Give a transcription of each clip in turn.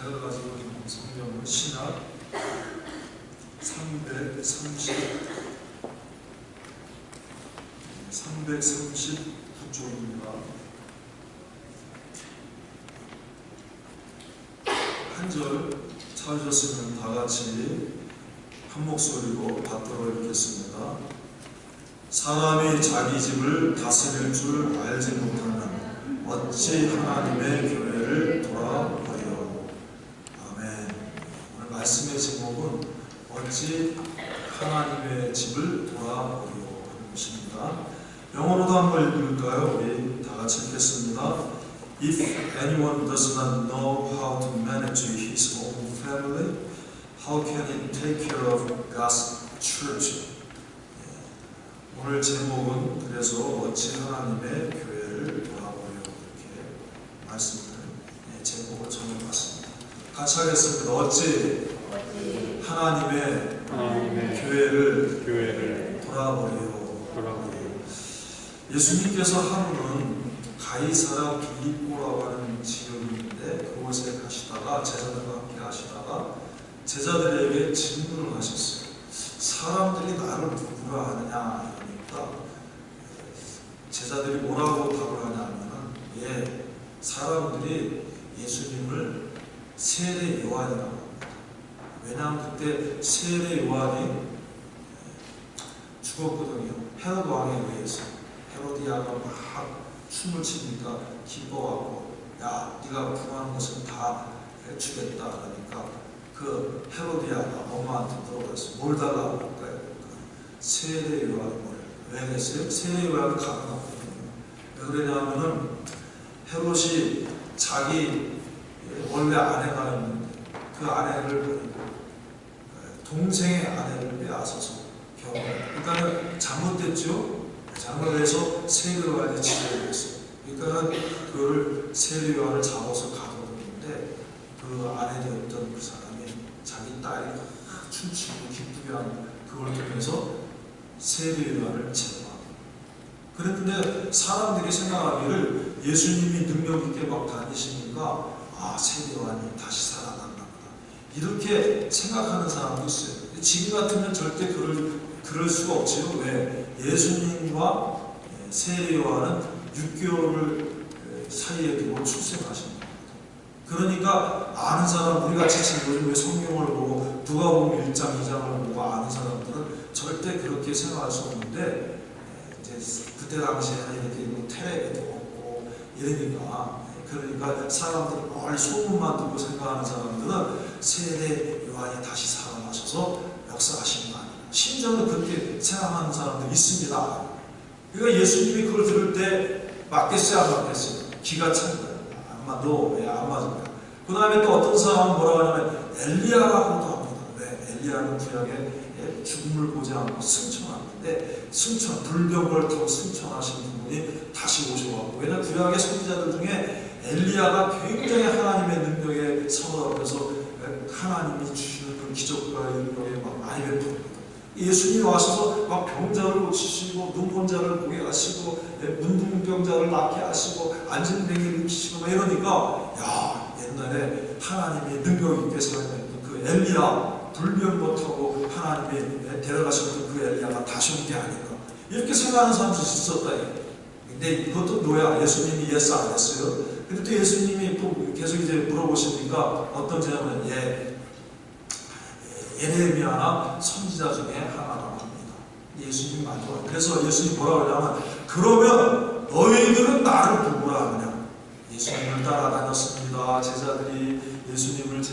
제가 가지고 있는 성경은 신약 339쪽입니다. 한 절 찾으셨으면 다 같이 한 목소리로 받들어 읽겠습니다. 사람이 자기 집을 다스릴 줄 알지 못하면 어찌 하나님의 교회를 돌아보리요. 아멘. 오늘 말씀의 제목은 어찌 하나님의 집을 돌아보리요 하는 것입니다. 영어로도 한번 읽을까요? 우리 다 같이 읽겠습니다. If anyone does not know how to manage his own family, how can he take care of God's church? 오늘 제목은 그래서 어찌 하나님의 교회를 돌아보려 이렇게 말씀을 제목을 정해봤습니다. 같이 하겠습니다. 어찌 하나님의 교회를 돌아보려. 예수님께서 하루는 가이사라 빌립보라고 하는 지역이 있는데 그곳에 가시다가 제자들과 함께 하시다가 제자들에게 질문을 하셨어요. 사람들이 나를 누구라 하느냐 이러니까 제자들이 뭐라고 답을 하냐면은 사람들이 예수님을 세례 요한이라고 합니다. 왜냐하면 그때 세례 요한이 죽었거든요. 헤롯 왕에 의해서. 헤로디아가 막 춤을 추니까 기뻐하고 야 네가 구하는 것은 다 해주겠다 그러니까 그 헤로디아가 엄마한테 물어봤어요. 뭘 달라고 할까요? 세례 요한을 왜 그랬어요? 세례 요한을 가둬놨거든요. 왜 그러냐면은 헤롯이 자기 원래 아내가 있는데 그 아내를 버리고 동생의 아내를 빼앗아서 그러니까 잘못됐죠. 잘못해서 세례 요한이 지배했어요. 그러니까 그거를 세례 요한을 잡아서 가둬뒀는데 그 아내 되었던 그 사람이 자기 딸이 춤추고 기쁘게 하는 그걸 통해서 세례 요한을 제거하고. 그랬는데 사람들이 생각하기를 예수님이 능력 있게 막 다니시니까 세례 요한이 다시 살아났나 보다 이렇게 생각하는 사람도 있어요. 지금 같으면 절대 그럴 수가 없지요. 왜? 예수님과 세례 요한은 6개월을 사이에 두고 출생하신 겁니다. 그러니까 아는 사람, 우리 같이 지금 요즘에 성경을 보고 누가복음 1장, 2장을 보고 아는 사람들은 절대 그렇게 생각할 수 없는데 이제 그때 당시에는 이렇게 텔레비도 없고 그러니까 사람들이 멀리 소문만 듣고 생각하는 사람들은 세례 요한이 다시 살아나셔서 역사하시는 거 아니에요. 심지어는 그렇게 생각하는 사람도 있습니다. 그러니까 예수님이 그걸 들을 때 맞겠어요, 안 맞겠어요? 기가 찬 거예요. 안 맞을 거예요. 그 다음에 또 어떤 사람은 뭐라고 하냐면 엘리야라고도 합니다. 왜? 엘리야는 구약에 죽음을 보지 않고 승천하는데 불병을 타고 승천하신 분이 다시 오셔가지고 왜냐하면 구약의 선지자들 중에 엘리야가 굉장히 하나님의 능력에 사로잡혀서 하나님이 주시는 그 기적과 능력에 막 많이 베풀어요. 예수님이 와셔서 막 병자를 고치시고 눈본 자를 보게 하시고 문둥병자를 낫게 하시고 안진뱅이를 일으키시고 막 이러니까 옛날에 하나님이 능력 있게 살아있던 그 엘리야 불병 못하고 하나님이 데려가셨던 그 엘리야가 다시 온 게 아닌가 이렇게 생각하는 사람도 있었다. 근데 이것도 뭐야? 예수님이 예스 안 했어요. 근데 또 예수님이 또 계속 이제 물어보시니까 어떤 제자는 예레미야나 선지자 중에 하나라고 합니다. 예수님 맞아. 그래서 예수님이 뭐라고 하냐면 그러면 너희들은 나를 누구라 하느냐. 예수님을 따라다녔습니다. 제자들이 예수님을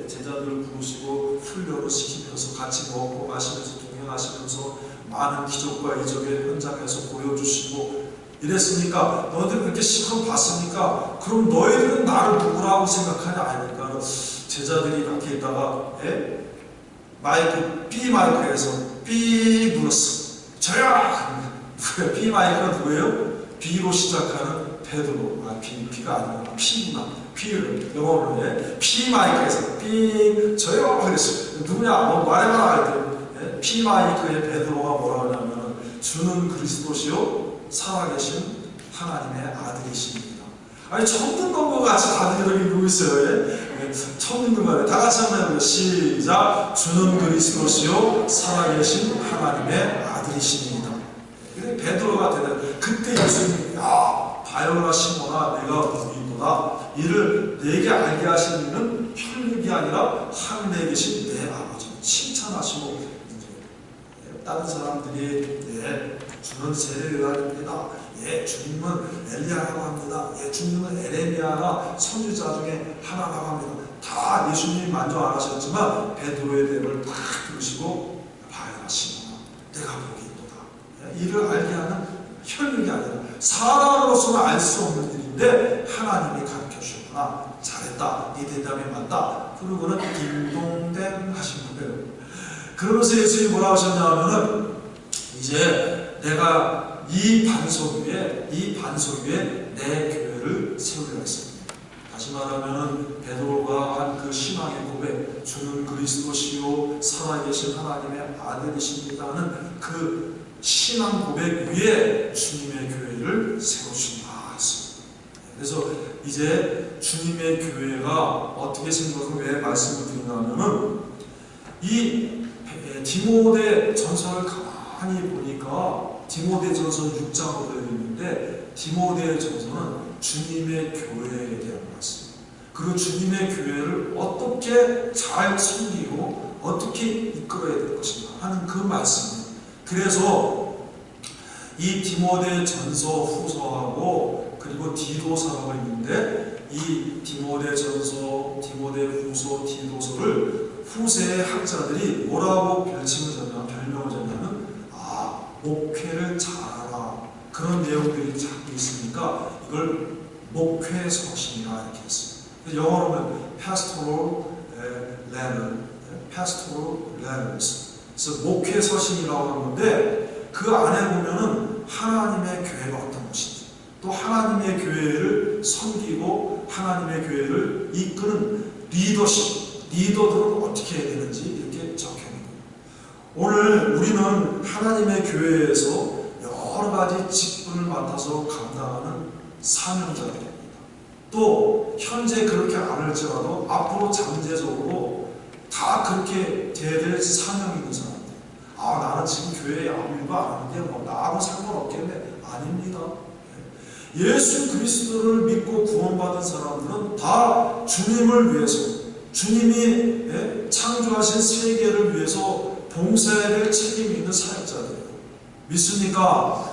제자들을 부르시고 훈련을 시키면서 같이 먹고 마시면서 동행하시면서 많은 기적과 이적의 현장에서 보여주시고 이랬으니까 너희들 그렇게 시험 봤으니까 그럼 너희들은 나를 누구라고 생각하냐 하니까 제자들이 이렇게 있다가 마이크 B 마이크에서 B 눌렀어. 저야! B 마이크가 누구예요? B로 시작하는 베드로. B가 아니라 P구나. P를 영어로 P 마이크에서 B 저요! 그랬어요. 누구냐? 말해봐라 할 때 P 마이크의 베드로가 뭐라고 하냐면 주는 그리스도시요 살아계신 하나님의 아들이십니다. 처음 듣는 것 같이 다들 이렇게 보고 있어요. 처음 읽는 거예요. 다 같이 한번 해볼게요. 시작. 주는 그리스도시요 살아계신 하나님의 아들이십니다. 베드로가 대답. 그때 예수님이 바요나 시몬아 내가 누구이도다. 이를 내게 알게 하신 이는 혈육이 아니라 하늘에 계신 내 아버지. 칭찬하시고 다른 사람들이 주는 세례요한입니다. 주님은 엘리야라고 합니다. 주님은 에레미야나 선지자 중에 하나라고 합니다. 다 예수님이 만족 안 하셨지만 베드로의 대답을 딱 들으시고 바요나 시몬아 내가 보기 있도다. 이를 알게 하는 혈육이 아니라 사람으로서는 알 수 없는 일인데 하나님이 가르쳐 주셨구나. 잘했다. 이 대답이 맞다. 그러고는 딩동댕 하신 거예요. 그러면서 예수님이 뭐라고 하셨냐면은 이제 내가 이 반석 위에 내 교회를 세우려 했습니다. 다시 말하면은 베드로가 한 그 신앙의 고백, 주는 그리스도시요 살아계신 하나님의 아들이십니다 하는 그 신앙 고백 위에 주님의 교회를 세우신다 했습니다. 그래서 이제 주님의 교회가 어떻게 생겨서 왜 말씀을 드리냐면은 이 디모데 전서를 가만히 보니까 디모데 전서 6장으로 되어 있는데 디모데 전서는 주님의 교회에 대한 말씀, 그리고 주님의 교회를 어떻게 잘 섬기고 어떻게 이끌어야 될 것인가 하는 그 말씀입니다. 그래서 이 디모데 전서 후서하고 그리고 디도서라고 있는데 이 디모데 전서, 디모데 후서, 디도서를 후세의 학자들이 뭐라고 별명을 줬냐면 목회를 잘하라 그런 내용들이 자꾸 있으니까 이걸 목회서신이라 이렇게 했습니다. 영어로는 pastoral letters, 그래서 목회서신이라고 하는데 그 안에 보면은 하나님의 교회가 어떤 것인지, 또 하나님의 교회를 섬기고 하나님의 교회를 이끄는 리더들은 어떻게 해야 되는지 이렇게 적혀있는 거예요. 오늘 우리는 하나님의 교회에서 여러 가지 직분을 맡아서 감당하는 사명자들입니다. 또 현재 그렇게 안 할지라도 앞으로 잠재적으로 다 그렇게 돼야 될 사명이 있는 사람들. 나는 지금 교회에 아무 일도 안 하는데 나하고 상관없겠네. 아닙니다. 예수 그리스도를 믿고 구원받은 사람들은 다 주님을 위해서, 주님이 창조하신 세계를 위해서 봉사해야 될 책임이 있는 사역자들이에요. 믿습니까?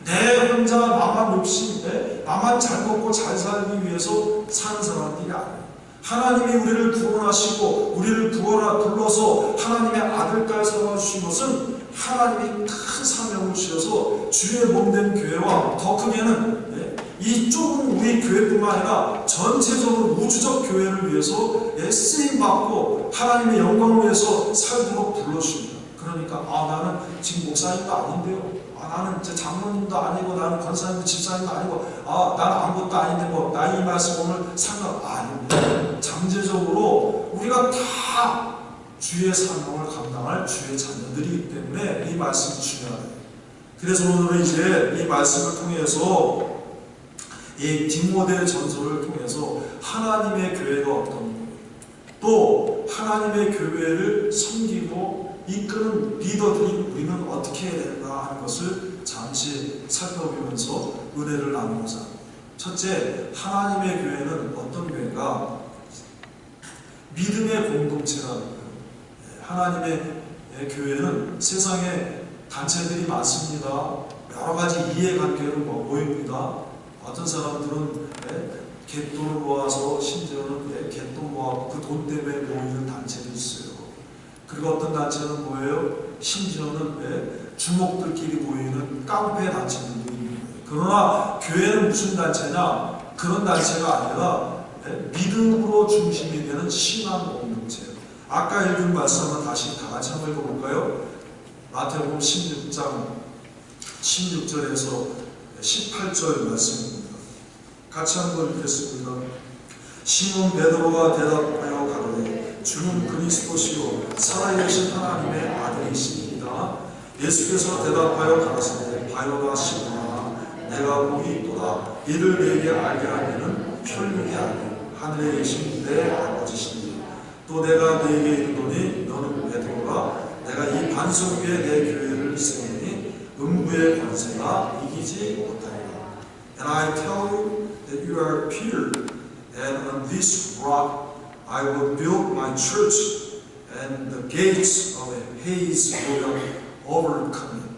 내 혼자 나만 욕심, 나만 잘 먹고 잘 살기 위해서 사는 사람들이 아니에요. 하나님이 우리를 구원하시고 우리를 불러서 하나님의 아들까지 삼아주신 것은 하나님이 큰 사명을 주셔서 주의 몸된 교회와 더 크게는 이 좁은 우리 교회뿐만 아니라 전체적으로 우주적 교회를 위해서 쓰임받고 하나님의 영광을 위해서 살도록 불러주십니다. 그러니까 나는 지금 목사님도 아닌데요, 나는 이제 장로님도 아니고, 나는 권사님도 집사님도 아니고, 나는 아무것도 아닌데 나 이 말씀 오늘 상관 아닙니다. 잠재적으로 우리가 다 주의 사명을 감당할 주의 자녀들이기 때문에 이 말씀이 중요해요. 그래서 오늘은 이제 이 말씀을 통해서 이 디모데 전서를 통해서 하나님의 교회가 어떤 거예요, 또 하나님의 교회를 섬기고 이끄는 리더들이 우리는 어떻게 해야 되는가 하는 것을 잠시 살펴보면서 은혜를 나누고자 합니다. 첫째, 하나님의 교회는 어떤 교회가 믿음의 공동체라는 거예요. 하나님의 교회는 세상에 단체들이 많습니다. 여러 가지 이해관계로 모입니다. 어떤 사람들은 갯돈을 모아서, 심지어는 갯돈 모아서 그 돈 때문에 모이는 단체도 있어요. 그리고 어떤 단체는 뭐예요? 심지어는 주목들끼리 모이는 깡패 단체들도 있는 거예요. 그러나 교회는 무슨 단체냐? 그런 단체가 아니라 믿음으로 중심이 되는 신앙 공동체예요. 아까 읽은 말씀 한번 다시 다 같이 한번 읽어볼까요? 마태복음 16장 16절에서 18절 말씀입니다. 같이 한번 읽겠습니다. 시몬 베드로가 대답하여 가로되 주는 그리스도시요 살아계신 하나님의 아들이십니다. 예수께서 대답하여 가라사대 바요나 시몬아 내가 복이 있도다. 이를 내게 알게 하기는 혈육이 아니요 하늘에 계신 내 아버지시니 또 내가 네게 이르노니 너는 베드로라 내가 이 반석 위에 내 교회를 세우니 음부의 권세가 이기지 못하리라. And I tell you that you are Peter, and on this rock I will build my church, and the gates of Hades will not overcome it.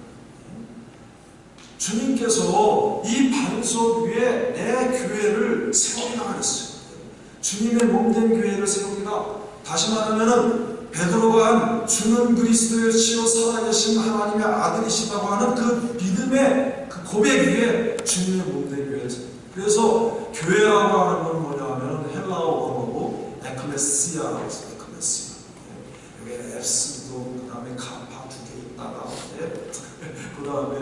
주님께서 이 반석 위에 내 교회를 세우리라 그랬어요. 주님의 몸된 교회를 세우리라. 다시 말하면은 베드로가 한 주는 그리스도이시여 살아계신 하나님의 아들이시다고 하는 그 믿음의 그 고백 위에 주님의 몸된 교회를 세우리라. 그래서 교회라고 하는 건 뭐냐 하면 헬라어 원어고 에클레시아라고 했어요. 에클레시아. 여기 F도 그 다음에 카파 두 개 있다가 그 다음에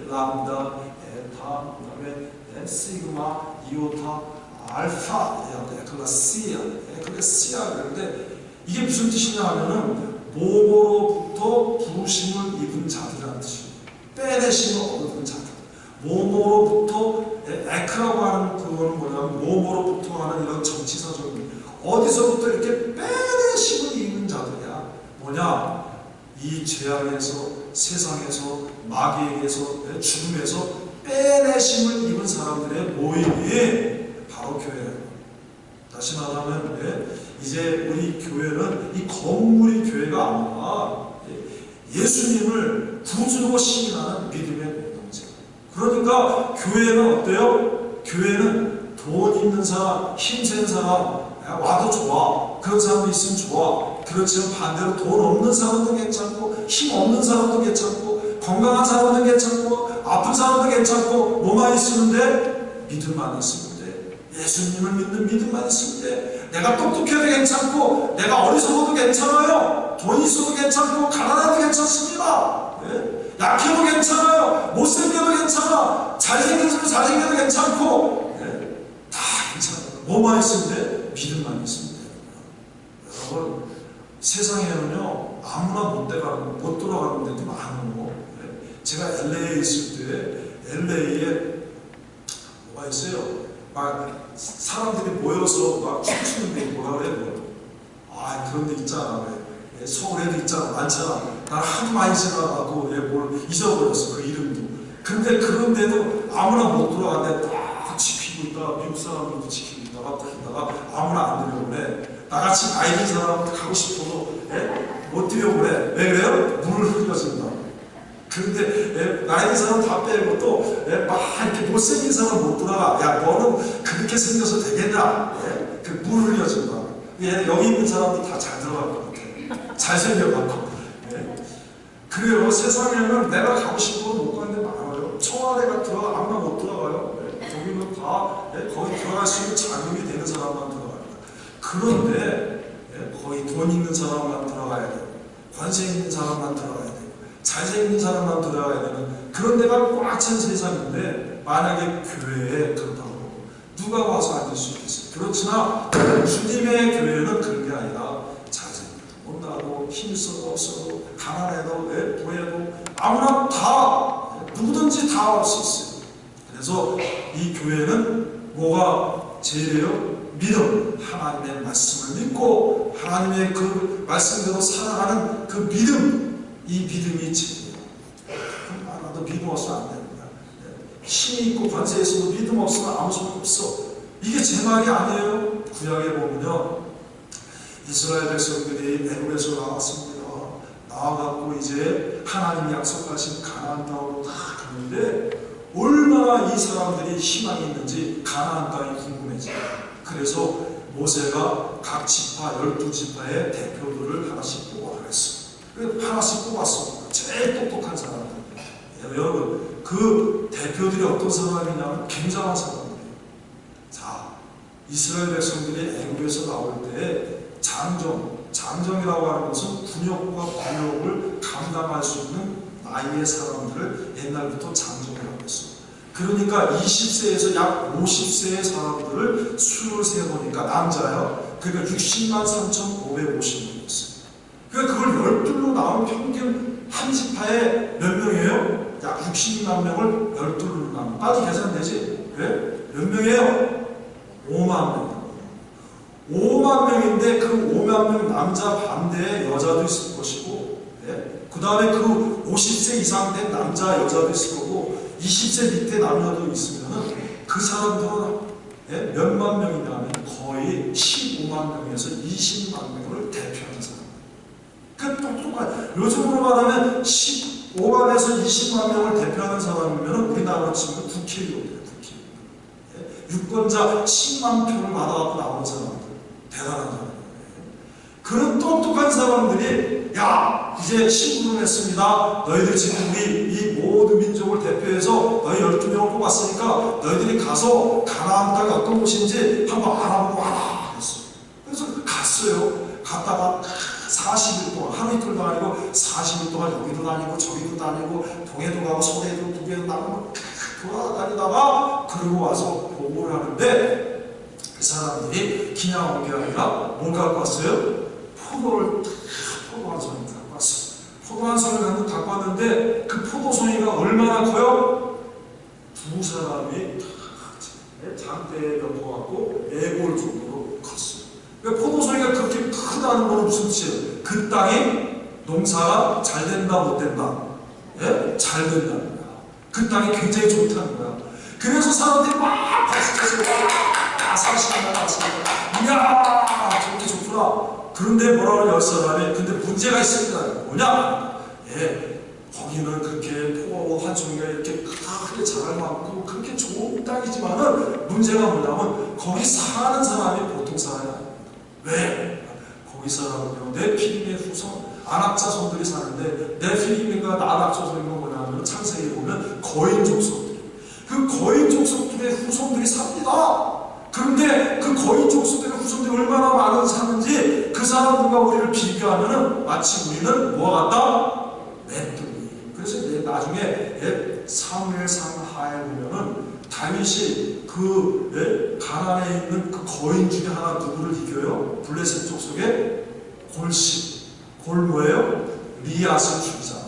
람다, 에타, 그 다음에 시그마, 이오타, 알파, 에클레시아. 그런데 이게 무슨 뜻이냐 하면은 몸으로부터 부르심을 입은 자들이라는 뜻이에요. 빼내심을 얻은 자들. 몸으로부터 에크라고 하는 그거는 뭐냐면 몸으로부터 하는 이런 정치사적인 어디서부터 이렇게 빼내심을 입은 자들이야. 뭐냐? 이 죄악에서 세상에서 마귀에게서 죽음에서 빼내심을 입은 사람들의 모임이 바로 교회예요. 다시 말하면 이제 우리 교회는 이 건물이 교회가 아니라 예수님을 구주로 시인하는 믿음의 공동체. 그러니까 교회는 어때요? 교회는 돈 있는 사람, 힘센 사람 와도 좋아. 그런 사람도 있으면 좋아. 그렇지만 반대로 돈 없는 사람도 괜찮고 힘 없는 사람도 괜찮고 건강한 사람도 괜찮고 아픈 사람도 괜찮고 뭐만 있으면 돼? 믿음만 있으면 돼. 예수님을 믿는 믿음만 있으면 돼. 내가 똑똑해도 괜찮고 내가 어리석어도 괜찮아요. 돈 있어도 괜찮고 가난해도 괜찮습니다. 네? 약해도 괜찮아요. 못생겨도 괜찮아. 잘생겨도 괜찮고 네? 다 괜찮아요. 뭐만 있으면 돼? 믿음만 있으면 돼요. 여러분 세상에는요 아무나 못 돌아가는 데도 많고 네? 제가 LA에 있을 때 LA에 뭐가 있어요? 막 사람들이 모여서 막 춤추는데 뭐라 그래? 아 그런 데 있잖아. 왜? 서울에도 있잖아. 많잖아. 난 하도 많이 지나가고 뭘 잊어버렸어. 그 이름도. 근데 그런데도 아무나 못 돌아가는데 딱 지키고 있다가 미국 사람들도 지키고 있다가 그러다가 아무나 안 들려오네. 나같이 나이 든 사람 가고 싶어도 못 들려오네. 왜 그래요? 물을 흘려준다. 그런데 나이 든 사람 다 빼고 또 막 이렇게 못생긴 사람 못 돌아가. 야 너는 그렇게 생겨서 되겠냐? 그 물 흘려준다. 여기 있는 사람도 다 잘 들어갈 것 같아. 잘생겨갖고. 그래요. 세상에는 내가 가고 싶어도 못 가는 데 많아요. 청와대 같은 거 아무나 못 들어가요. 거기는 다 거기 들어갈 수 있는 자격이 되는 사람만 들어가요. 그런데 거기 돈 있는 사람만 들어가야 돼요. 관세 있는 사람만 들어가야 돼요. 잘생긴 사람만 들어가야 되는 그런 데가 꽉 찬 세상인데 만약에 교회에 그렇다고 누가 와서 앉을 수 있겠어요? 그렇지나 주님의 교회는 그런 게 아니라 잘생겨도 못나도 힘있어도 없어도 가난해도 부해도 아무나 다 누구든지 다 올 수 있어요. 그래서 이 교회는 뭐가 제일이에요? 믿음. 하나님의 말씀을 믿고 하나님의 그 말씀대로 살아가는 그 믿음. 이 믿음이 제일이에요. 나도 믿음 없으면 안 됩니다. 힘이 있고 관세 있어도 믿음 없으면 아무 소용 없어. 이게 제 말이 아니에요. 구약에 보면요. 이스라엘 백성들이 애굽에서 나왔습니다. 나와갖고 이제 하나님이 약속하신 가나안 땅으로 다 가는데 얼마나 이 사람들이 희망이 있는지 가나안 땅이 궁금해져요. 그래서 모세가 각 지파 12지파의 대표들을 하나씩 뽑아라 했어요. 하나씩 뽑았어. 제일 똑똑한 사람들. 여러분 그 대표들이 어떤 사람이냐면 굉장한 사람들이에요. 자, 이스라엘 백성들이 애굽에서 나올 때 장정이라고 하는 것은 군역과 부역을 감당할 수 있는 나이의 사람들을 옛날부터 장정이라고 했어요. 그러니까 20세에서 약 50세의 사람들을 수를 세보니까 남자요. 그러니까 60만 3,550명이었어요. 그러니까 그걸 12로 나온 평균 한 지파에 몇 명이에요? 약 60만 명을 12로 나면 빨리 계산되지? 왜? 몇 명이에요? 5만 명. 5만 명인데 그 5만 명 남자 반대에 여자도 있을 것이고, 그 다음에 그 50세 이상 된 남자 여자도 있을 거고 20세 밑에 남녀도 있으면 그 사람들은 몇만 명이냐면 거의 15만 명에서 20만 명을 대표하는 사람. 그 똑똑한, 요즘으로 말하면 15만에서 20만 명을 대표하는 사람이면 우리나라로 치면 국회의원이에요. 유권자 10만 표를 받아갖고 나온 사람들, 대단한 사람들. 그런 똑똑한 사람들이 야, 이제 신분을 했습니다. 너희들 지금 우리 이 모든 민족을 대표해서 너희 12명을 뽑았으니까 너희들이 가서 가나안 땅이 어떤 곳인지 한번 알아보고 와라 했어요. 그래서 갔어요. 갔다가 40일 동안, 하루 이틀도 아니고 40일 동안 여기도 다니고 저기도 다니고 동해도 가고 서해도 북해도 나가고 돌아다니다가 그러고 와서 보고를 하는데 그 사람들이 그냥 온 게 아니라 뭘 갖고 왔어요? 포도한 송이를 갖고 왔어요. 포도한 송이를 갖고 왔는데 그 포도송이가 얼마나 커요? 두 사람이 장대에 엮어갖고 애골 정도로 컸어요. 그러니까 포도송이가 그렇게 크다는 건 무슨 뜻이에요? 그 땅이 농사가 잘 된다 못 된다? 잘 된다는 거야. 그 땅이 굉장히 좋다는 거야. 그래서 사람들이 막 박수쳐서 사실은 맞습니다. 이야 저렇게 좋구나. 그런데 뭐라고 열 사람이 근데 문제가 있습니다. 뭐냐? 거기는 그렇게 포 한 종이가 이렇게 크게 자랄 많고 그렇게 좋은 땅이지만은 문제가 뭐냐면 거기 사는 사람이 보통 사람이 아닙니다. 왜? 거기 사람은요 네피림의 후손 안악자손들이 사는데 네피림과 안악자손이 뭐냐면 창세기에 보면 거인 족속들, 그 거인 족속들의 후손들이 삽니다. 그런데 그 거인 족속들의 후손들이 얼마나 많은 사는지 그 사람들과 우리를 비교하면은 마치 우리는 뭐가 같다? 메뚜기. 그래서 나중에 사무엘상 하에 보면은 다윗이 그 가나안에 있는 그 거인 중에 하나 누구를 이겨요? 블레셋 족속의 골 뭐예요? 리앗을 죽이잖아.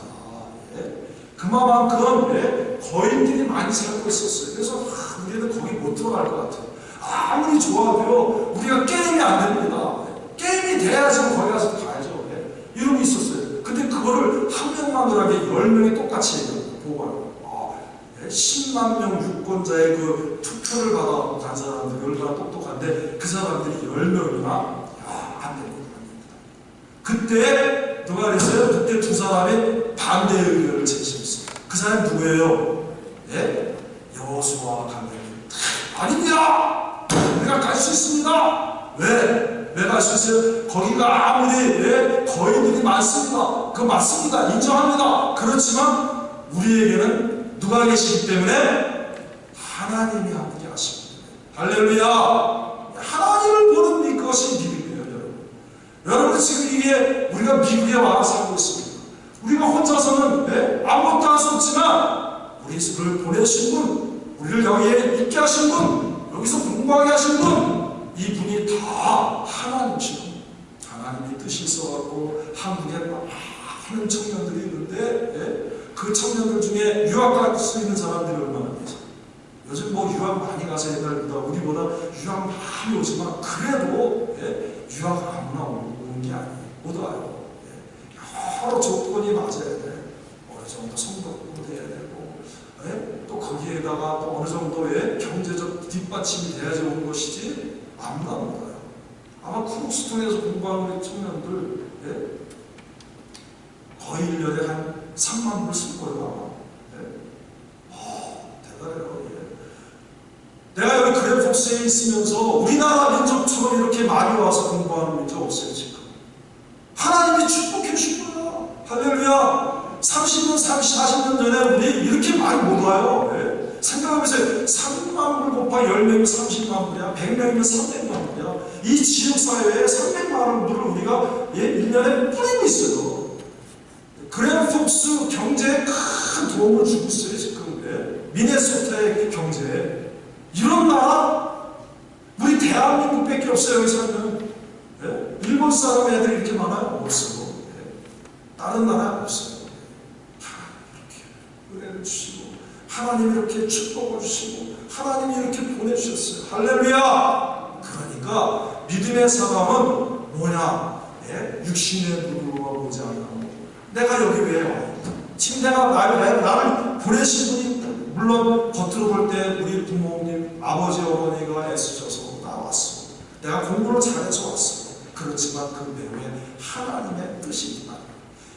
그만큼 거인들이 많이 살고 있었어요. 그래서 우리는 거기 못 들어갈 것 같아요. 아무리 좋아도요 우리가 게임이 안 됩니다. 게임이 돼야지 거기 가서 가야죠. 이런 게 있었어요. 근데 그거를 한 명만들하게 10명이 똑같이 보고하는 10만 명 유권자의 그 투표를 받아갖고 간 사람들이 얼마나 똑똑한데 그 사람들이 10명이나 안 됩니다. 그때 누가 그랬어요? 그때 두 사람이 반대 의견을 제시했어요. 그 사람이 누구예요? 여호수아와 갈렙. 아닙니다. 내가 갈 수 있습니다. 왜? 내가 갈 수 있어요? 거기가 아무리 거인들이 많습니다. 그거 맞습니다. 인정합니다. 그렇지만 우리에게는 누가 계시기 때문에 하나님이 함께 하십니다. 할렐루야. 하나님을 보는 그것이 믿음이에요. 여러분 지금 이게 우리가 미국에 와서 살고 있습니다. 우리가 혼자서는 아무것도 할 수 없지만 우리를 보내신 분, 우리를 여기에 있게 하신 분, 여기서 공부하게 하신 분, 이분이 다 하나님이시고 하나님의 뜻이 있어갖고 한국에 많은 청년들이 있는데 그 청년들 중에 유학 갈 수 있는 사람들이 얼마나 계세요? 요즘 뭐 유학 많이 가서 애들보다 우리보다 유학 많이 오지만 그래도 유학 아무나 오는 게 아니에요. 못 와요. 여러 조건이 맞아야 돼. 어느 정도 성적도 돼야 되고 또 거기에다가 또 어느 정도의 경제적 뒷받침이 돼야지 오는 것이지 아무나 못 와요. 아마 쿠룩스톤에서 공부하는 우리 청년들 거의 1년에 한 3만 불 쓸 거예요. 대단해요. 내가 여기 그래프옥스에 있으면서 우리나라 민족처럼 이렇게 많이 와서 공부하는 민족 없어요. 지금 하나님이 축복해 주신 거야. 할렐루야. 30년, 40년 전에 우리 이렇게 많이 못 와요. 생각해보세요. 3만 불 곱하기 10명이면 30만 불이야. 100명이면 300만 불이야. 이 지역사회에 300만 불을 우리가 1년에 뿌리고 있어요. 그래프옥스 경제에 큰 도움을 주고 있어요. 지금 미네소타의 경제에. 이런 나라 우리 대한민국밖에 없어요. 여기 살면 일본 사람 애들이 이렇게 많아요? 없어요. 다른 나라 없어요. 하나님 이렇게 은혜를 주시고 하나님이 이렇게 축복을 주시고 하나님이 이렇게 보내주셨어요. 할렐루야. 그러니까 그러니까 믿음의 사람은 뭐냐? 육신의 눈으로만 보지 않고 내가 여기 왜 와? 지금 내가 나를 보내신 분이 물론 겉으로 볼 때 우리 부모님, 아버지, 어머니가 애쓰셔서 나왔어. 내가 공부를 잘해서 왔어. 그렇지만 그 배후에 하나님의 뜻이 있다.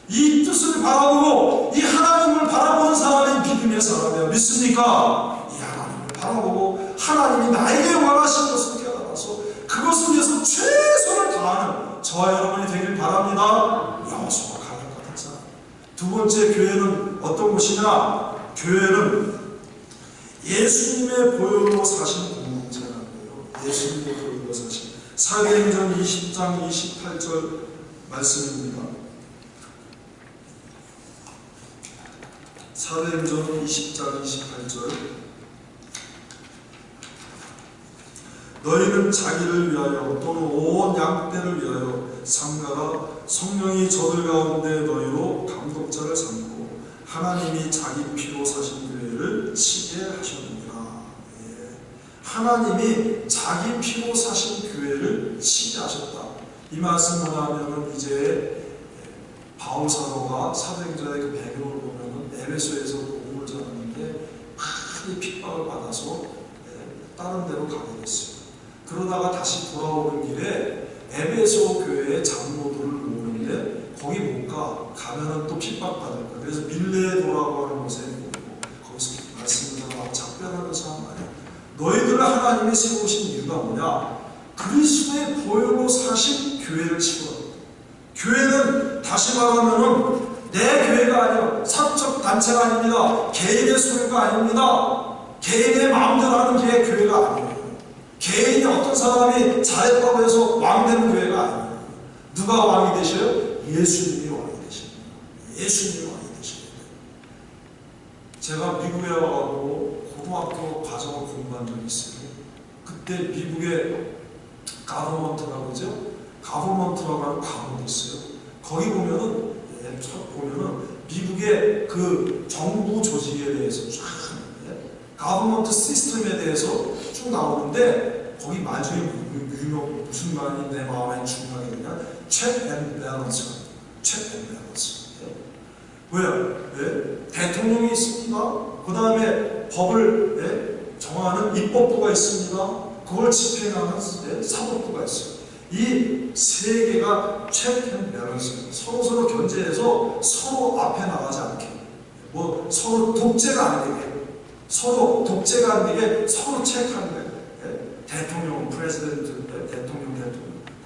이 뜻을 바라보고 이 하나님을 바라보는 사람이 믿음의 사람이에요. 믿습니까? 이 하나님을 바라보고 하나님이 나에게 원하신 것을 깨달아서 그것을 위해서 최선을 다하는 저와 여러분이 되길 바랍니다. 여호수아가 가는 것 같은 사람. 두 번째, 교회는 어떤 곳이냐? 교회는 예수님의 보혈로 사신 공동체라는 거예요. 예수님의 보혈로 사신. 사도행전 20장 28절 말씀입니다. 사도행전 20장 28절. 너희는 자기를 위하여 또는 온 양떼를 위하여 삼가라. 성령이 저들 가운데 너희로 감독자를 삼고 하나님이 자기 피로 사신 교회를 치게 하셨느니라. 하나님이 자기 피로 사신 교회를 치게 하셨다. 이 말씀 뭐냐면은 이제 바울 사도가 사도행전의 그 배경을 보면은 에베소에서 복음을 전하는데 많이 핍박을 받아서 다른 데로 가게 됐어요. 그러다가 다시 돌아오는 길에 에베소 교회의 장로들을 모으는데 거기 못 가. 가면은 또 핍박받을 거야. 그래서 밀레도라고 하는 곳에 모이고 거기서 말씀을 전하고 작별하면서 한 말이야. 너희들을 하나님이 세우신 이유가 뭐냐? 그리스도의 보혈로 사신 교회를 치고 교회는 다시 말하면은 내 교회가 아니라 사적 단체가 아닙니다. 개인의 소유가 아닙니다. 개인의 마음대로 하는 게 교회가 아니에요. 개인이 어떤 사람이 잘했다고 해서 왕 되는 교회가 아니에요. 누가 왕이 되셔요? 예수님이 왕이 되십니다. 예수님이 왕이 되십니다. 제가 미국에 와가지고 고등학교 과정을 공부한 적이 있어요. 그때 미국의 가버먼트라고 그러죠? 가버먼트라고 하는 가문이 있어요. 거기 보면은 미국의 그 정부 조직에 대해서 쫙 가버먼트 시스템에 대해서 쭉 나오는데 거기 마중에 유명 무슨 말이 내 마음에 중요하게 되냐? 체크 앤 밸런스. 체크 앤 밸런스. 왜요? 대통령이 있습니다. 그 다음에 법을 정하는 입법부가 있습니다. 그걸 집행하는 사법부가 있어요. 이 세 개가 체크 앤 밸런스. 서로 견제해서 서로 앞에 나가지 않게, 서로 독재가 안 되게, 서로 체크하는 거예요. 대통령, 프레지던트, 대통령,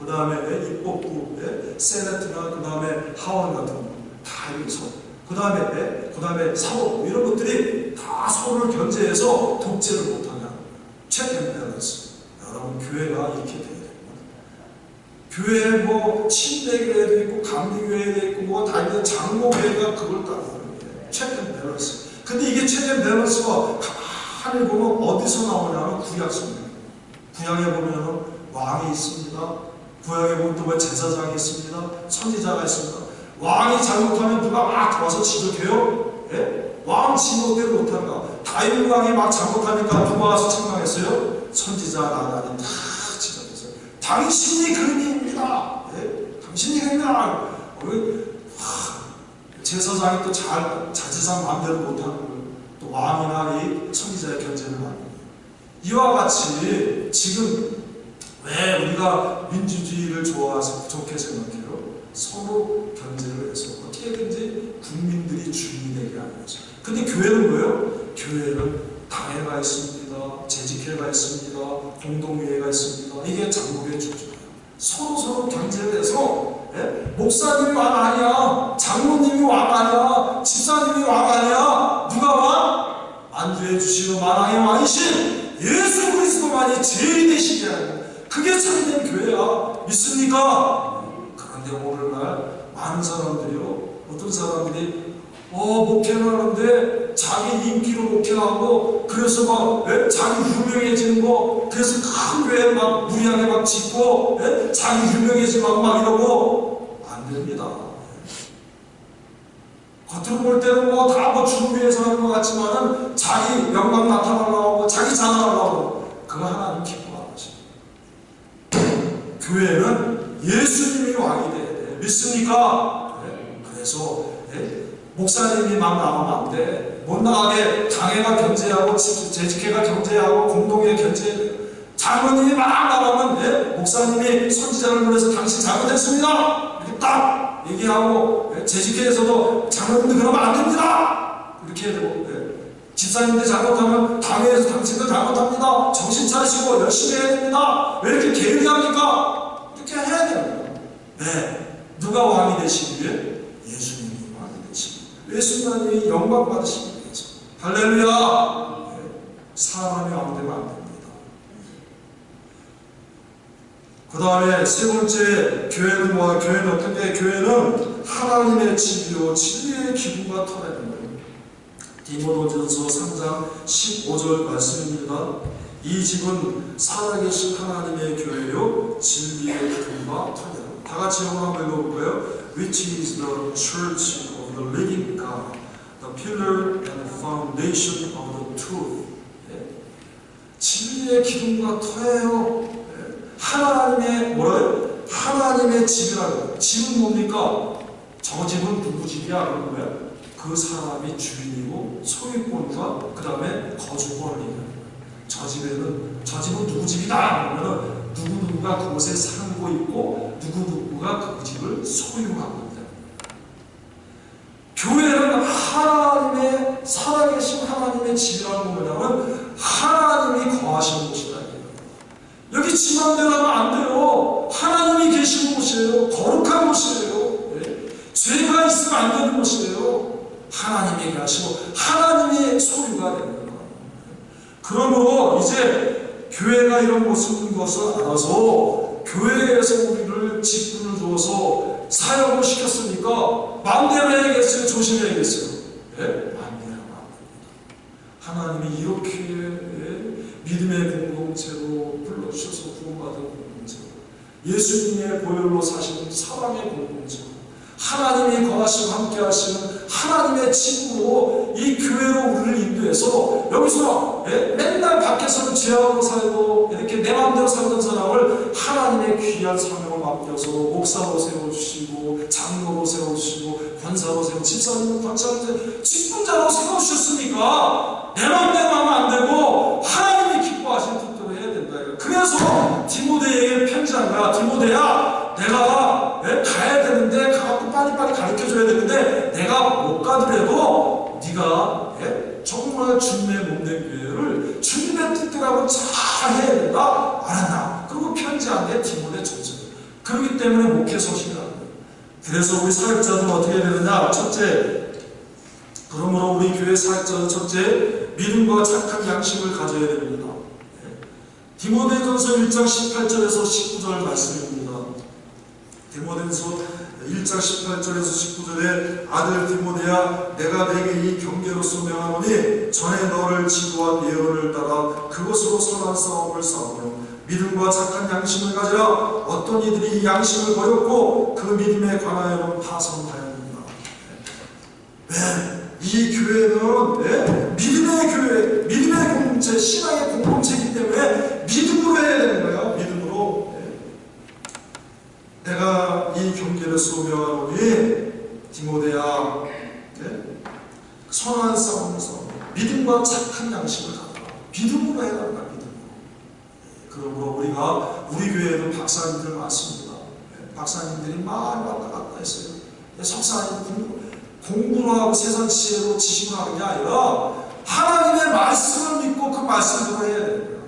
그 다음에 입법부, 세네트나 그 다음에 하원 같은 거 다 여기서, 그 다음에 사법부 이런 것들이 다 서로를 견제해서 독재를 못하냐. 체크 앤 밸런스. 여러분 교회가 이렇게 돼야 됩니다. 교회에 침례교회도 있고 감리교회도 있고 다 있는데 장로교회가 그걸 따르는 거예요. 체크 앤 밸런스. 근데 이게 체크 앤 밸런스가 가만히 보면 어디서 나오냐면 구약성경. 구약에 보면은 왕이 있습니다. 구약에 보면 또 제사장이 있습니다. 선지자가 있습니다. 왕이 잘못하면 누가 막 와서 지적해요? 왕 지목대로 못한가? 다윗 왕이 막 잘못하니까 누가 와서 책망했어요? 선지자 나단이 다 지적했어요. 당신이 그림입니다. 당신이 그림이다. 제사장이 또 자제상 마음대로 못하는 거예요. 또 왕이나 이 선지자의 견제를 받는 거예요. 이와 같이 지금 왜 우리가 민주주의를 좋게 생각해요? 서로 견제를 해서 어떻게든지 국민들이 주인이 되게 하는 거죠. 근데 교회는 뭐예요? 교회는 당회가 있습니다. 재직회가 있습니다. 공동회의가 있습니다. 이게 장로교의 조직이에요. 서로 견제를 해서 목사님이 왕 아니야, 장로님이 왕 아니야, 집사님이 왕 아니야. 누가 왕? 만주해 주시는 만왕의 왕이신 예수 그리스도만이 제일이 되시게 하는, 그게 참된 교회야. 믿습니까? 그런데 오늘날 많은 사람들이요, 어떤 사람들이 목회를 하는데 자기 인기로 목회하고 그래서 막 자기 유명해지는 거, 그래서 큰 교회 막 무리하게 막 짓고 자기 유명해지고 막 이러고 안 됩니다. 겉으로 볼 때는 다 주를 위해서 하는 것 같지만은 자기 영광 나타나려고 하고 자기 자랑하려고 하고, 그거 하나님 기뻐하는 것입니다. 교회는 예수님이 왕이 돼야 돼. 믿습니까? 그래서 목사님이 막 나가면 안 돼. 못 나가게 당회가 견제하고 재직회가 견제하고 공동회 견제. 장로님이 막 나가면 목사님이 선지자를 보내서 당신 잘못했습니다 이렇게 딱 얘기하고, 재직회에서도 장로님들 그러면 안 됩니다 이렇게 해야 되고, 집사님들 잘못하면 당회에서 당신들 잘못합니다, 정신 차리시고 열심히 해야 됩니다, 왜 이렇게 게으르합니까? 이렇게 해야 됩니다. 누가 왕이 되시기 위해? 예수님이 왕이 되시기 위해, 예수님이 영광 받으시기 위해서. 할렐루야. 사람이 왕 되면 안 됩니다. 그 다음에 세 번째, 교회는 뭐야? 교회는 어떤 게? 교회는 하나님의 집이요 진리의 기구가 터라는 거예요. 디모데전서 3장 15절 말씀입니다. 이 집은 살아계신 하나님의 교회요 진리의 기구가 터라. 다 같이 영어 한번 읽어볼까요? Which is the church of the living God, the pillar and the foundation of the truth. 진리의 기둥과 터예요. 하나님의 뭐래요? 하나님의 집이라고. 집은 뭡니까? 저 집은 누구 집이야? 그러면 그 사람이 주인이고 소유권과 그 다음에 거주권을 얘기하는 거예요. 저 집은 누구 집이다? 그러면 누구누구가 그곳에 살고 있고 누구누구가 그 집을 소유하고 있다. 교회는 하나님의 살아계신 하나님의 집이라는 건 뭐냐면 하나님이 거하시는 곳이다. 여기 지 맘대로 하면 안 돼요. 하나님이 계신 곳이에요. 거룩한 곳이에요. 죄가 있으면 안 되는 곳이에요. 하나님이 계시고 하나님의 소유가 되는 거예요. 그러므로 이제 교회가 이런 것을 알아서 교회에서 우리를 직분을 주어서 사역을 시켰으니까 마음대로 해야겠어요? 조심해야겠어요? 마음대로 하면 안 됩니다. 하나님이 이렇게 믿음의 공동체로 불러주셔서 구원받은 공동체로, 예수님의 보혈로 사시는 사랑의 공동체로, 하나님이 거하시고 함께 하시는 하나님의 집으로 이 교회로 우리를 인도해서 여기서 맨날 밖에서는 죄하고 살고 이렇게 내 마음대로 살던 사람을 하나님의 귀한 사명을 맡겨서 목사로 세워주시고 장로로 세워주시고 권사로 세우고 집사님 권사님 직분자로 세워주셨으니까 내 마음대로 하면 안 되고 하나님이 기뻐하시는 뜻대로 해야 된다. 그래서 디모데에게 편지한 거야. 디모데야, 내가 가야 되는데 가갖고 빨리빨리 가르쳐줘야 되는데 내가 못 가더라도 네가 정말 주님의 몸된 교회를 주님의 뜻대로 하고 잘 해야 된다. 알았나? 그리고 편지한 게 디모데 전서. 그렇기 때문에 목회 서신이라는 거예요. 그래서 우리 사역자들은 어떻게 해야 되느냐? 첫째, 그러므로 우리 교회 사역자는 첫째, 믿음과 착한 양심을 가져야 됩니다. 디모데전서 1장 18절에서 19절 말씀입니다. 디모데전서 1장 18절에서 19절에 아들 디모데야, 내가 내게 이 경계로서 명하노니 전에 너를 지도한 예언을 따라 그것으로 선한 싸움을 싸우며 믿음과 착한 양심을 가지라. 어떤 이들이 이 양심을 버렸고 그 믿음에 관하여는 파선하였느니라. 왜? 이 교회는 믿음의 교회, 믿음의 공동체, 신앙의 공동체이기 때문에 믿음으로 해야 되는 거예요. 믿음으로. 내가 이 경계를 쏘며오니 디모데야, 선한 싸움을 싸워 믿음과 착한 양심을 가져라. 믿음으로 해야 한다. 믿음으로. 그러므로 우리가 우리 교회에도 박사님들 많습니다. 박사님들이 많이 왔다 갔다 했어요. 석사님 공부를 하고 세상 지혜로 지식을 하는 게 아니라 하나님의 말씀을 믿고 그 말씀대로 해야 됩니다.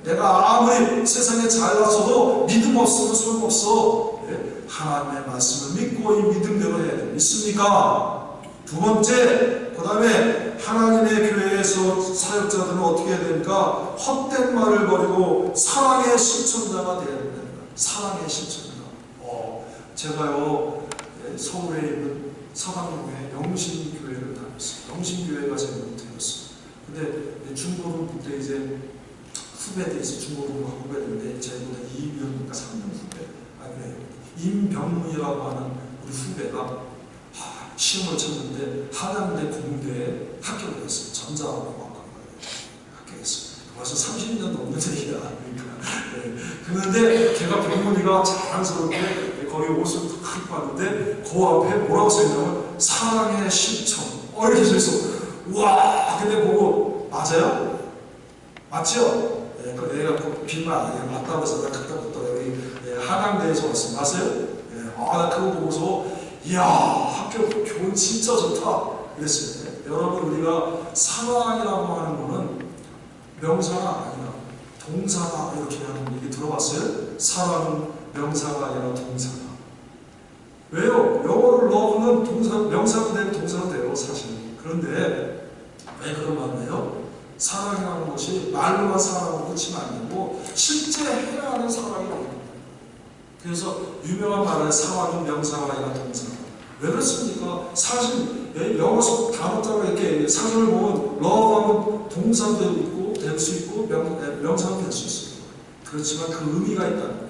내가 아무리 세상에 잘났어도 믿음 없으면 소용없어. 하나님의 말씀을 믿고 이 믿음대로 해야 됩니다. 믿습니까? 두 번째, 그 다음에 하나님의 교회에서 사역자들은 어떻게 해야 됩니까? 헛된 말을 버리고 사랑의 실천자가 되어야 됩니다. 사랑의 실천자. 제가요 서울에 있는 사방동에 영신교회를 다녔어요. 영신교회가 제 모태였어요. 근데 중고등 그때 이제 후배들이 있어요. 중고등부 후배들인데 제보다 2년, 3년 후배. 임병문이라고 하는 우리 후배가 시험을 쳤는데 한양대 공대에 합격을 했어요. 전자공학과 합격했어요. 벌써 30년 넘는 얘기야. 네. 그런데 걔가 병문이가 자랑스럽게 거기 옷을 탁 입고 왔는데 그 앞에 뭐라고 써있냐면 사랑의 실천 이렇게 써있어. 우와. 근데 보고 맞아요? 맞죠? 네, 그 애가 빈말 아니에요. 맞다고 해서 나 그때부터 여기 한양대에서 왔어. 맞아요? 네, 나 그거 보고서 이야 학교 교훈 진짜 좋다 그랬어요. 네. 여러분 우리가 사랑이라고 하는 거는 명사가 아니라 동사다 이렇게 하는 얘기 들어봤어요? 사랑은 명사가 아니라 동사다. 왜요? 영어로 love는 동사, 명사가 되고 동사가 돼요 사실. 그런데 왜 그런 말 해요? 사랑이라는 것이 말로만 사랑하고 끝이 아니고 실제 해야 하는 사랑이 아닙니다. 그래서 유명한 말은 사랑은 명사가 아니라 동사다. 왜 그렇습니까? 사실 영어 단어자가 이렇게 사전을 보면 love하면 동사도 있고 될 수 있고 명사도 될 수 있어요. 그렇지만 그 의미가 있다는 거예요.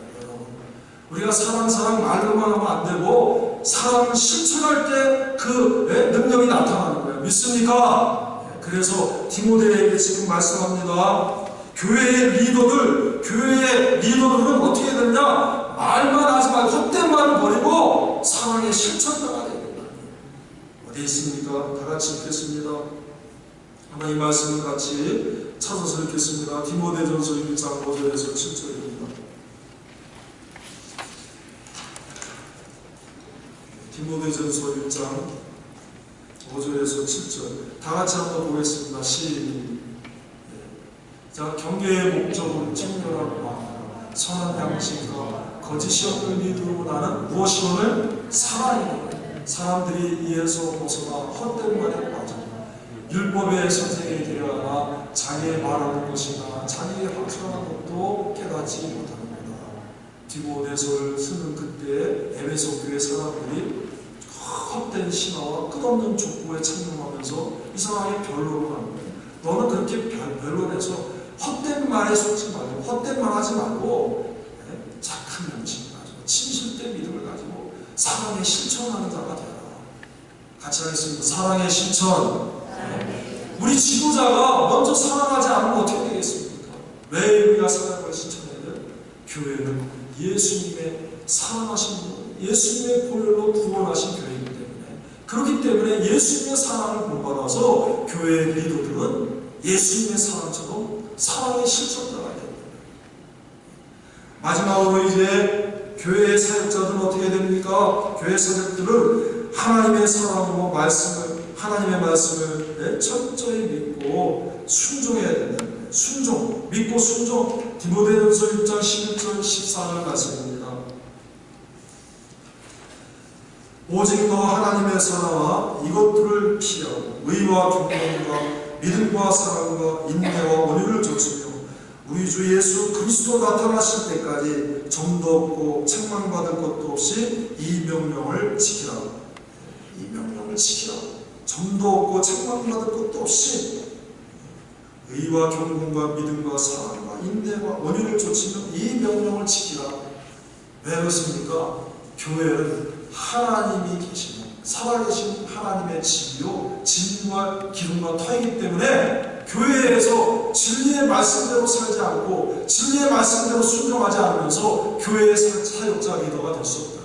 우리가 사랑 말로만 하면 안 되고 사랑을 실천할 때 그 능력이 나타나는 거예요. 믿습니까? 그래서 디모데에게 지금 말씀합니다. 교회의 리더들은 어떻게 해야 되냐? 말만 하지 말고 헛된 말을 버리고 사랑의 실천자가 되야 된다. 어디에 있습니까? 다 같이 읽겠습니다. 한번 이 말씀을 같이 찾아서 읽겠습니다. 디모데전서 1장 5절에서 7절입니다. 디모데전서 1장 5절에서 7절 다 같이 한번 보겠습니다. 자, 경계의 목적은 청결하고 마음, 선한 양심과 거짓이 없는 믿음으로 나는 무엇이오늘 사랑이다. 사람들이 이에서 벗어나 헛된 말에 빠져 율법의 선생에 들여나 자기의 말하는 것이나 자기의 확신하는 것도 깨닫지 못합니다. 디모데서를 쓰는 그때 에베소 교회 사람들이 헛된 신화와 끝없는 족보에 착용하면서 이상하게 변론을 하는 거예요. 너는 그렇게 변론해서 헛된 말에 속지 말고 헛된 말 하지 말고 착한 양심을 가지고 진실된 믿음을 가지고 사랑의 실천하는 자가 되라. 같이 하겠습니다. 사랑의 실천. 우리 지도자가 먼저 사랑하지 않으면 어떻게 되겠습니까? 왜 우리가 사랑을 실천해야 돼요? 교회는 예수님의 사랑하신 분, 예수님의 보혈로 구원하신 교회이기 때문에 그렇기 때문에 예수님의 사랑을 본받아서 교회의 리더들은 예수님의 사랑처럼 사랑의 실천자가 됩니다. 마지막으로 이제 교회의 사역자들은 어떻게 됩니까? 교회 사역들은 하나님의 사랑으로 하나님의 말씀을 철저히 믿고 순종해야 된다. 믿고 순종. 디모데전서 1장 11절 14절 말씀입니다. 오직 너 하나님의 사랑과 이것들을 피하고 의와 경건과 믿음과 사랑과 인내와 온유를 좇으며 우리 주 예수 그리스도 나타나실 때까지 점도 없고 책망받을 것도 없이 이 명령을 지키라. 이 명령을 지키라. 점도 없고 책망받을 것도 없이 의와 경건과 믿음과 사랑과 인내와 온유를 좇으며 이 명령을 지키라. 왜 그렇습니까? 교회는 하나님이 계시는 살아계신 하나님의 집이요 진리와 기름과 터이기 때문에 교회에서 진리의 말씀대로 살지 않고 진리의 말씀대로 순종하지 않으면서 교회의 사역자 리더가 될 수 없다.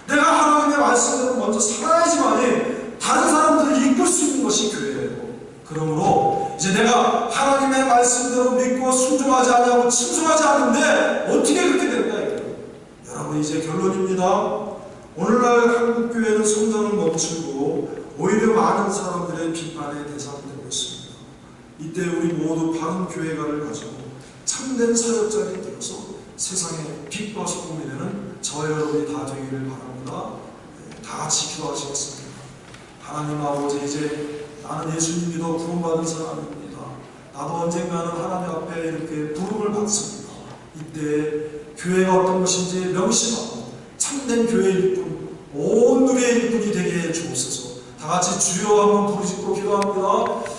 내가 하나님의 말씀대로 먼저 살아야지만이 다른 사람들을 이끌 수 있는 것이 교회예요. 그러므로 이제 내가 하나님의 말씀대로 믿고 순종하지 않냐고 침송하지 않는데 어떻게 그렇게 된다 이거예요. 여러분 이제 결론입니다. 오늘날 한국교회는 성장을 멈추고 오히려 많은 사람들의 비판의 대상이 되고 있습니다. 이때 우리 모두 바른 교회관을 가지고 참된 사역자들이 되어서 세상의 빛과 소금이 되는 저와 여러분이 다 되기를 바랍니다. 다 같이 기도하시겠습니다. 하나님 아버지 이제 나는 예수님 믿어 구원받은 사람입니다. 나도 언젠가는 하나님 앞에 이렇게 부름을 받습니다. 이때 교회가 어떤 것인지 명심하고 참된 교회의 일꾼, 온 누리의 일꾼이 되게 해 주옵소서. 다 같이 주여 한번 부르짖고 기도합니다.